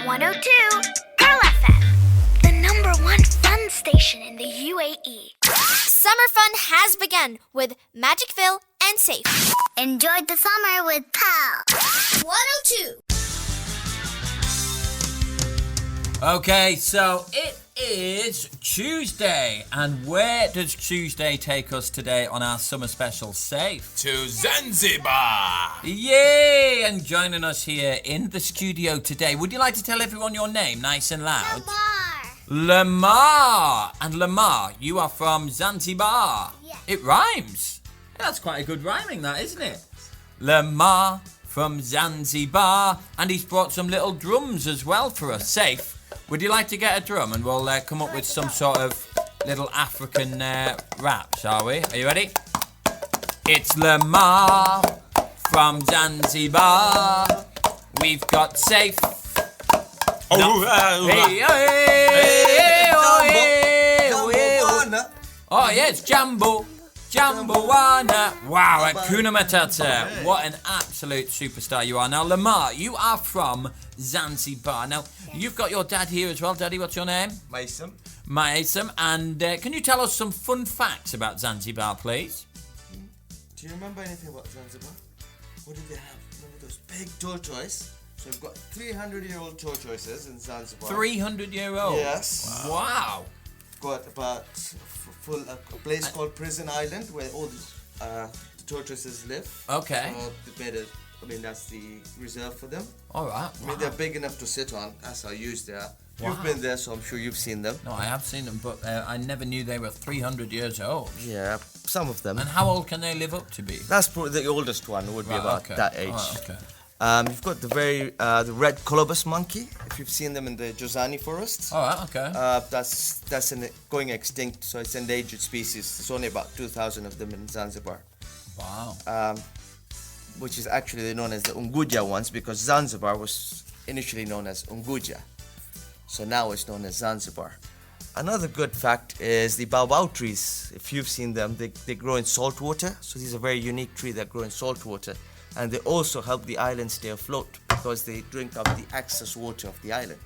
102 Pearl FM, the number one fun station in the UAE. Summer fun has begun with Magic Phil and Saif. Enjoy the summer with Pearl. 102. Okay, so it is Tuesday, and where does Tuesday take us today on our summer special, Safe? To Zanzibar! Yay! And joining us here in the studio today, would you like to tell everyone your name, nice and loud? Lamar! And Lamar, you are from Zanzibar. Yes. It rhymes. That's quite a good rhyming, that, isn't it? Lamar from Zanzibar, and he's brought some little drums as well for us. Safe. Would you like to get a drum and we'll come up with some sort of little African rap, shall we? Are you ready? It's Lamar from Zanzibar. We've got Safe. Oh, oh yeah, it's Jambowana. Wow, Hakuna Matata. What an absolute superstar you are. Now, Lamar, you are from Zanzibar. Now, you've got your dad here as well. Daddy, what's your name? Maisam. Maisam. And can you tell us some fun facts about Zanzibar, please? Do you remember anything about Zanzibar? What did they have? Remember those big tortoises? So we've got 300-year-old tortoises in Zanzibar. 300-year-old? Yes. Wow. Got about a place called Prison Island where all the tortoises live. Okay. They made that's the reserve for them. All right. I mean, they're big enough to sit on. That's how used they are. Wow. You've been there, so I'm sure you've seen them. No, I have seen them, but I never knew they were 300 years old. Yeah, some of them. And how old can they live up to be? That's probably the oldest one. Would be about that age. Right, okay. You've got the red colobus monkey. If you've seen them in the Jozani forest. All right, okay. That's going extinct, so it's an endangered species. There's only about 2,000 of them in Zanzibar. Wow. Which is actually known as the Unguja ones because Zanzibar was initially known as Unguja. So now it's known as Zanzibar. Another good fact is the baobab trees. If you've seen them, they grow in salt water. So these are very unique trees that grow in salt water. And they also help the island stay afloat because they drink up the excess water of the island.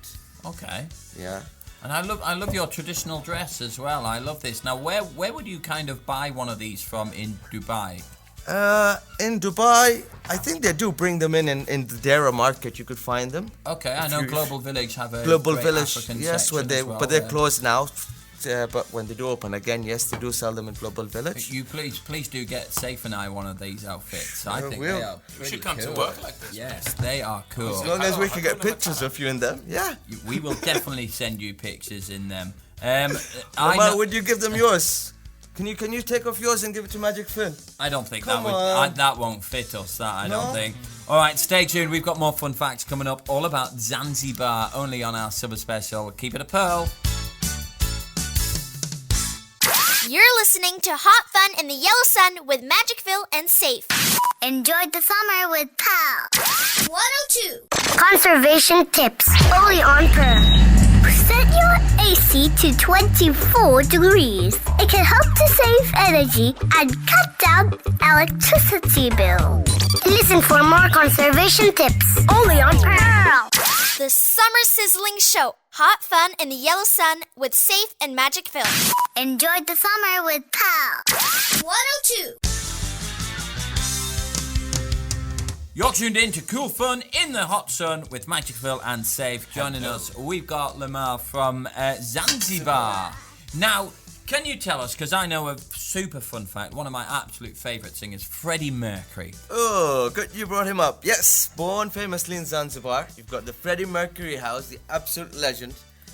Okay. Yeah. And I love your traditional dress as well. I love this. Now, where would you kind of buy one of these from in Dubai? In Dubai, I think they do bring them in the Dera market. You could find them. Okay, I know Global Village have a Global great Village, African yes, section as well, but they're closed now. But when they do open again, yes, they do sell them in Global Village. You please do get Safe and I one of these outfits. I think will. they are We pretty should come cool. to work like this. Yes, they are cool. As long as we can get pictures of you in them, yeah. We will definitely send you pictures in them. Would you give them yours? Can you take off yours and give it to Magic Phil? I don't think Come on. that won't fit us. I No? don't think. All right, stay tuned. We've got more fun facts coming up, all about Zanzibar, only on our summer special. Keep it a pearl. You're listening to Hot Fun in the Yellow Sun with Magic Phil and Saif. Enjoy the summer with Pearl. 102. Conservation tips only on Pearl. Set your AC to 24 degrees. It can help to save energy and cut down electricity bill. Listen for more conservation tips only on Pearl. The summer sizzling show. Hot Fun in the Yellow Sun with Saif and Magic Phil. Enjoy the summer with Pearl. 102. You're tuned in to Cool Fun in the Hot Sun with Magic Phil and Saif. Joining us, we've got Lamar from Zanzibar. Now, can you tell us, because I know a super fun fact, one of my absolute favourite singers, Freddie Mercury. Oh, good you brought him up. Yes, born famously in Zanzibar. You've got the Freddie Mercury house, the absolute legend,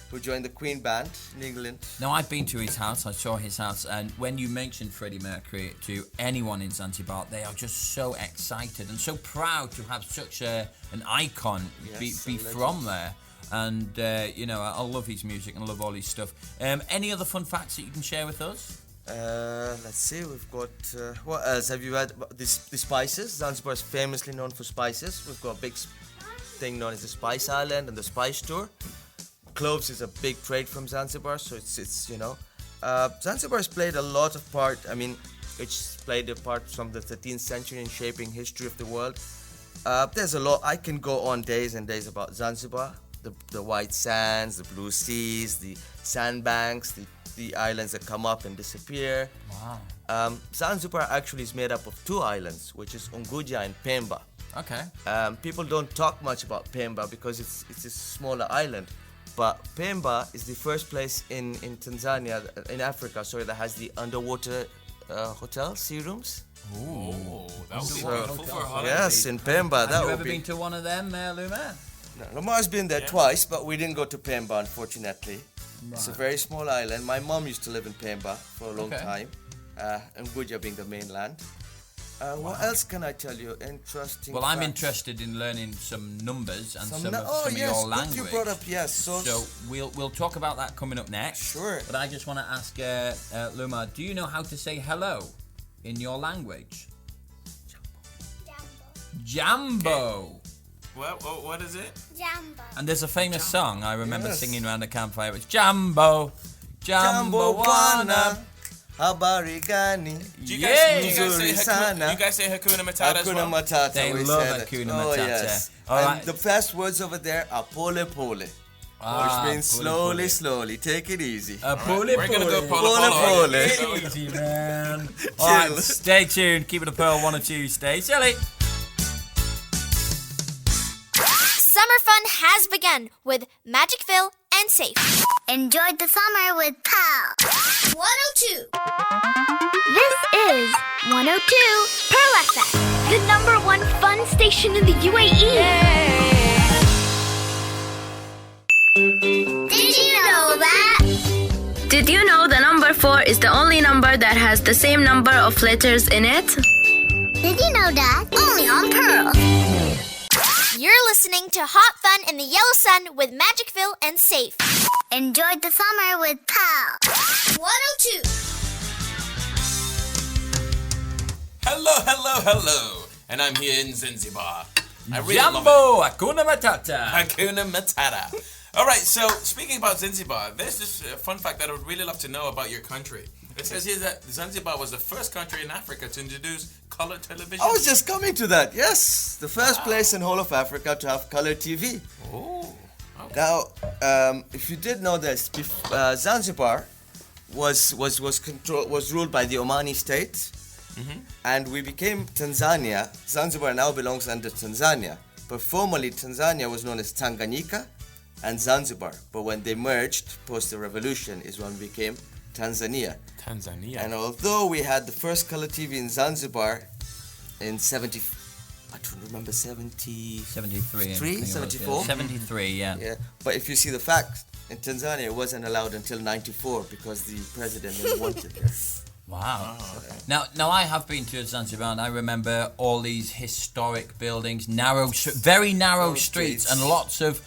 who joined the Queen Band in England. Now, I've been to his house, I saw his house, and when you mention Freddie Mercury to anyone in Zanzibar, they are just so excited and so proud to have such an icon be from there. And, I love his music and I love all his stuff. Any other fun facts that you can share with us? Let's see, we've got, what else? Have you heard about the spices? Zanzibar is famously known for spices. We've got a big thing known as the Spice Island and the Spice Tour. Cloves is a big trade from Zanzibar, so it's Zanzibar has played a lot of part. I mean, it's played a part from the 13th century in shaping history of the world. There's a lot. I can go on days and days about Zanzibar. the white sands, the blue seas, the sandbanks, the islands that come up and disappear. Wow. Zanzibar actually is made up of two islands, which is Unguja and Pemba. Okay. People don't talk much about Pemba because it's a smaller island. But Pemba is the first place in Tanzania, in Africa, sorry, that has the underwater hotel, sea rooms. Oh, that would be So, beautiful for a holiday. yes, in Pemba, Have that you would ever be. been to one of them, Luma? No, Lamar's been there twice, but we didn't go to Pemba, unfortunately. It's a very small island. My mom used to live in Pemba for a long time, and Unguja being the mainland. What else can I tell you? Interesting. Well, I'm facts. interested in learning some numbers and some Oh, of yes, your good language. you brought up, yes. So we'll talk about that coming up next. Sure. But I just want to ask Luma, do you know how to say hello in your language? Jambo. What is it? Jumbo. And there's a famous song I remember Yes. singing around the campfire. It's Jambo, Jambo Jambo wana, habari gani? Do you Yay! guys say Hakuna Matata as Hakuna well? Matata. They we love said it. Hakuna Oh, Matata. yes. All And right. the first words over there are pole pole, which means pole, pole. slowly. Take it easy. Pole, We're gonna go pole. polo Pole, polo. pole. Easy, man. All right, Chill. stay tuned. Keep it a pearl, 1 or 2. Stay silly. Summer fun has begun with Magic Phil and Saif. Enjoy the summer with Pal. 102. This is 102 Pearl FM, the #1 fun station in the UAE. Did you know that? Did you know the number 4 is the only number that has the same number of letters in it? Did you know that? Only on Pearl. You're listening to Hot Fun in the Yellow Sun with Magic Phil and Saif. Enjoy the summer with Pal. 102. Hello. And I'm here in Zanzibar. I really love Jambo, Hakuna Matata. it. Hakuna Matata. All right, so speaking about Zanzibar, there's this fun fact that I would really love to know about your country. It says here that Zanzibar was the first country in Africa to introduce color television. I was just coming to that. Yes, the first place in whole of Africa to have color TV. Oh. Now, if you did know this, Zanzibar was ruled by the Omani state, and we became Tanzania. Zanzibar now belongs under Tanzania, but formerly Tanzania was known as Tanganyika and Zanzibar. But when they merged post the revolution, is when we became Tanzania. Tanzania. And although we had the first color TV in Zanzibar in 70, I don't remember 70. 73. 74? 73, yeah. Yeah, but if you see the facts, in Tanzania it wasn't allowed until 94 because the president didn't want it there. Wow. Now I have been to Zanzibar and I remember all these historic buildings, very narrow streets, streets. and lots of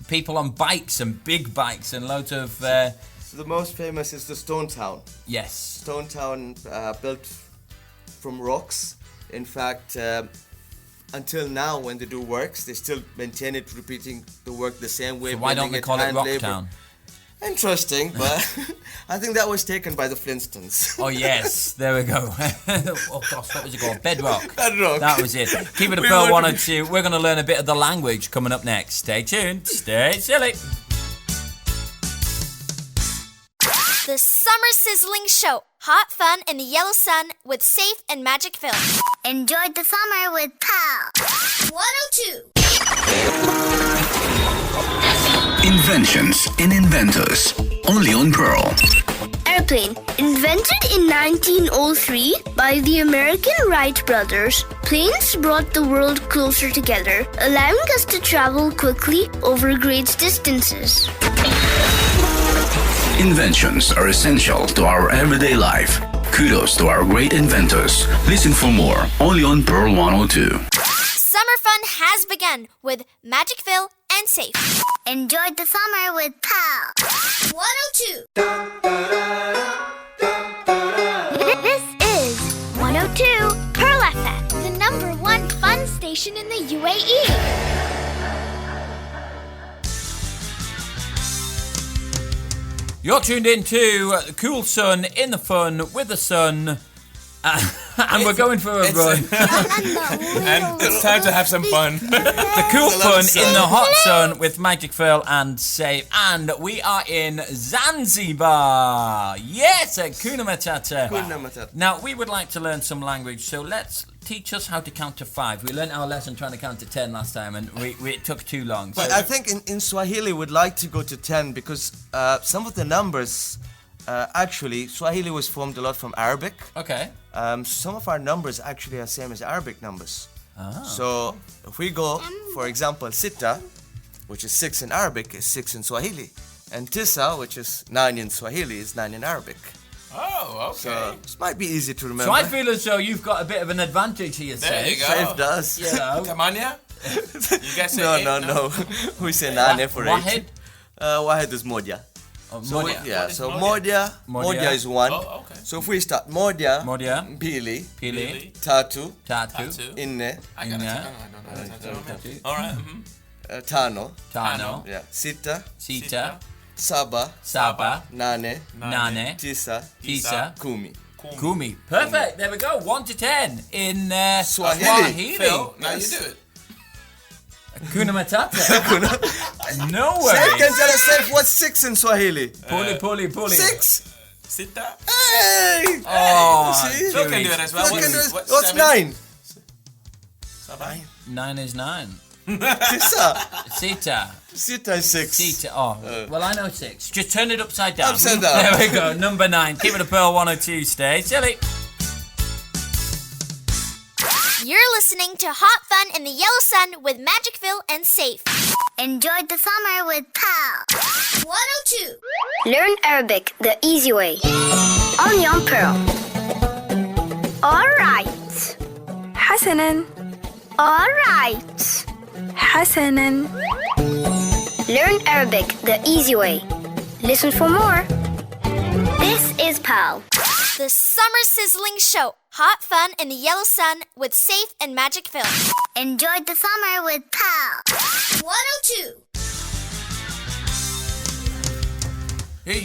people on bikes and big bikes and loads of So the most famous is the Stone Town. yes. Stone Town built from rocks. In fact, until now when they do works, they still maintain it, repeating the work the same way. So why don't building they call it hand Rock labor. Town? Interesting, but I think that was taken by the Flintstones. Oh yes, there we go. Oh gosh, what was it called? Bedrock. Bedrock. That was it. Keep it a We pearl, learned- 1 or 2. We're going to learn a bit of the language coming up next. Stay tuned. Stay silly. The Summer Sizzling Show. Hot fun in the Yellow Sun with Saif and Magic Phil. Enjoy the summer with Pal. 102. Inventions in Inventors. Only on Pearl. Airplane. Invented in 1903 by the American Wright brothers, planes brought the world closer together, allowing us to travel quickly over great distances. Inventions are essential to our everyday life. Kudos to our great inventors. Listen for more. Only on Pearl 102. Summer fun has begun with Magic Phil and Saif. Enjoy the summer with Pal. 102. This is 102 Pearl FM. The #1 fun station in the UAE. You're tuned in to the cool sun in the fun with the sun. And we're going for a run. And it's time to have some fun. The cool fun in the hot sun with Magic Phil and Saif. And we are in Zanzibar. Yes, at Kuna Matata. Now, we would like to learn some language, so let's teach us how to count to 5. We learned our lesson trying to count to 10 last time, and it took too long. But I think in Swahili we'd like to go to 10 because some of the numbers, actually, Swahili was formed a lot from Arabic. Okay. Some of our numbers actually are same as Arabic numbers. So if we go, for example, Sita, which is 6 in Arabic, is 6 in Swahili. And Tisa, which is 9 in Swahili, is 9 in Arabic. Oh, okay. So this might be easy to remember. So I feel as though you've got a bit of an advantage here, There you Saif. go. Saif does. You know. Tamania? You guys say eight, No. We say 9 for 8. Wahid? Wahid is Modja. Oh, So Modia. yeah, What is so Modja? Modja is 1. Oh, okay. So if we start Modja, Modia. Pili, Pili. Tatu, Tatu. Inne, I got it. Yeah. Tatu. All right. Tano, Tano. yeah, Sita, Sita. Saba, Saba. Nane, Nane. Tisa, Tisa. Kumi. Kumi. Perfect. There we go. 1 to 10 in Swahili. Phil, now you do it. Kuna Matata. No Saif way. can tell us Saif, what's 6 in Swahili? Puli. 6? Sita. Hey! Oh, See? Phil can do it as well. Phil can do it. What's What's 9? 9 is 9. Tisa. Sita. Sita is 6. Sita. Oh, well, I know 6. Just turn it upside down. Upside down. There we go. Number 9. Keep it a Pearl 102. Stay silly. You're listening to Hot Fun in the Yellow Sun with Magic Phil and Saif. Enjoy the summer with Pal. 102. Learn Arabic the easy way. Only on Pearl. Alright. حسناً. Alright. حسناً. Learn Arabic the easy way. Listen for more. This is Pal. The Summer Sizzling Show. Hot Fun in the Yellow Sun with Saif and Magic Phil. Enjoy the summer with Pal. 102.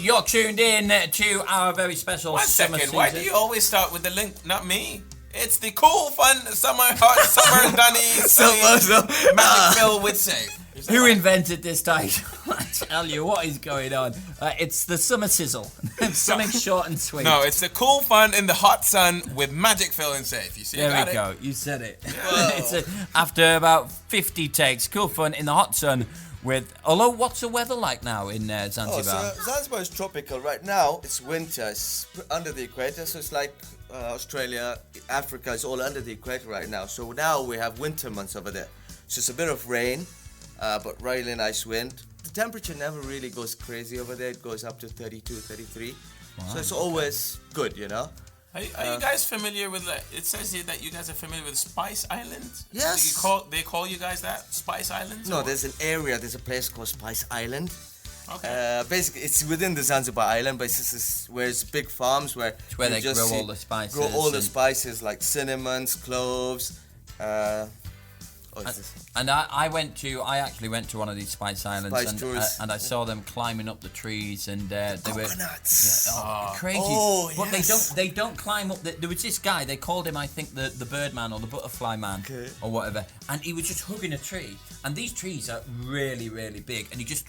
You're tuned in to our very special 1 summer second. season. Why do you always start with the link? Not me. It's the cool, fun, summer, hot, summer, dunny, Magic Phil with Safe. Who invented this title? I tell you, what is going on? It's the summer sizzle. Something short and sweet. No, it's the cool, fun in the hot sun with Magic Phil and Safe. You see, There got we it? go. You said it. After about 50 takes, cool fun in the hot sun with... Although, what's the weather like now in Zanzibar? Oh, so Zanzibar is tropical. Right now, it's winter. It's under the equator, so it's like Australia, Africa is all under the equator right now. So now we have winter months over there. So it's a bit of rain, but really nice wind. The temperature never really goes crazy over there. It goes up to 32, 33. So it's always good, you know. Are you guys familiar with? It says here that you guys are familiar with Spice Island. Yes. They call you guys that Spice Island. No, there's an area. There's a place called Spice Island. Okay. Basically, it's within the Zanzibar island, but where it's big farms where where you they just grow all the spices. Grow all the and- spices like cinnamons, cloves. And I actually went to one of these spice islands Spice tours. and I saw them climbing up the trees and they were Coconuts. crazy. Oh, but yes. they don't climb up. There was this guy. They called him, I think, the Birdman or the Butterfly Man or whatever. And he was just hugging a tree. And these trees are really, really big. And he just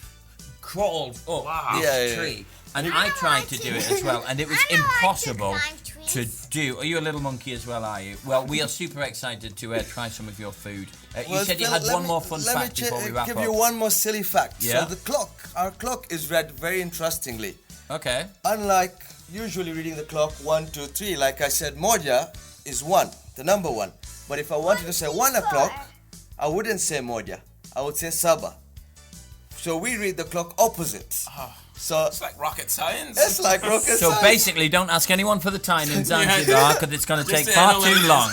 crawled up this tree. And I tried to do it as well, and it was impossible to do. Are you a little monkey as well, are you? Well, we are super excited to try some of your food. You said you had one more fun fact before we wrap give up. you one more silly fact. Yeah. So our clock is read very interestingly. Okay. Unlike usually reading the clock 1, 2, 3, like I said, Moja is 1, the number 1. But if I wanted to say 1 o'clock, I wouldn't say Moja. I would say Saba. So we read the clock opposite. So It's like rocket science. it's like rocket So science. basically, don't ask anyone for the time in Zanzibar because it's going to take say far no too one. long.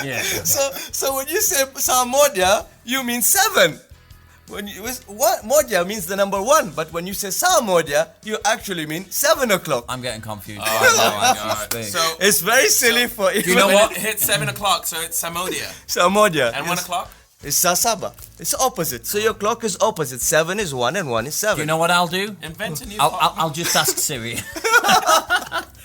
Yeah. So when you say Moja, you mean 7. Moja means the number 1, but when you say Moja, you actually mean 7 o'clock. I'm getting confused. Oh, right now, God. actually. So It's very silly for even you know when what? it hits 7 o'clock, so it's Samodia. Moja. And 1 o'clock? It's Saba. It's opposite. So your clock is opposite. 7 is 1 and 1 is 7. Do you know what I'll do? Invent a new I'll clock. I'll just ask Siri.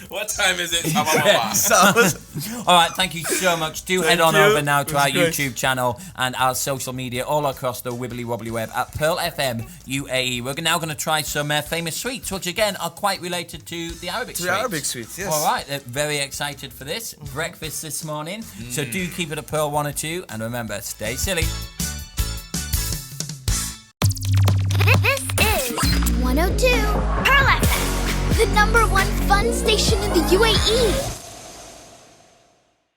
What time is it? All right, thank you so much. Do head on over now to our YouTube channel and our social media all across the wibbly wobbly web at Pearl FM UAE. We're now going to try some famous sweets, which again are quite related to the Arabic sweets. The Arabic sweets, yes. All right, very excited for this. Breakfast this morning. So do keep it at Pearl 102 and remember, stay silly. This is 102 Pearl FM. the #1 fun station in the UAE.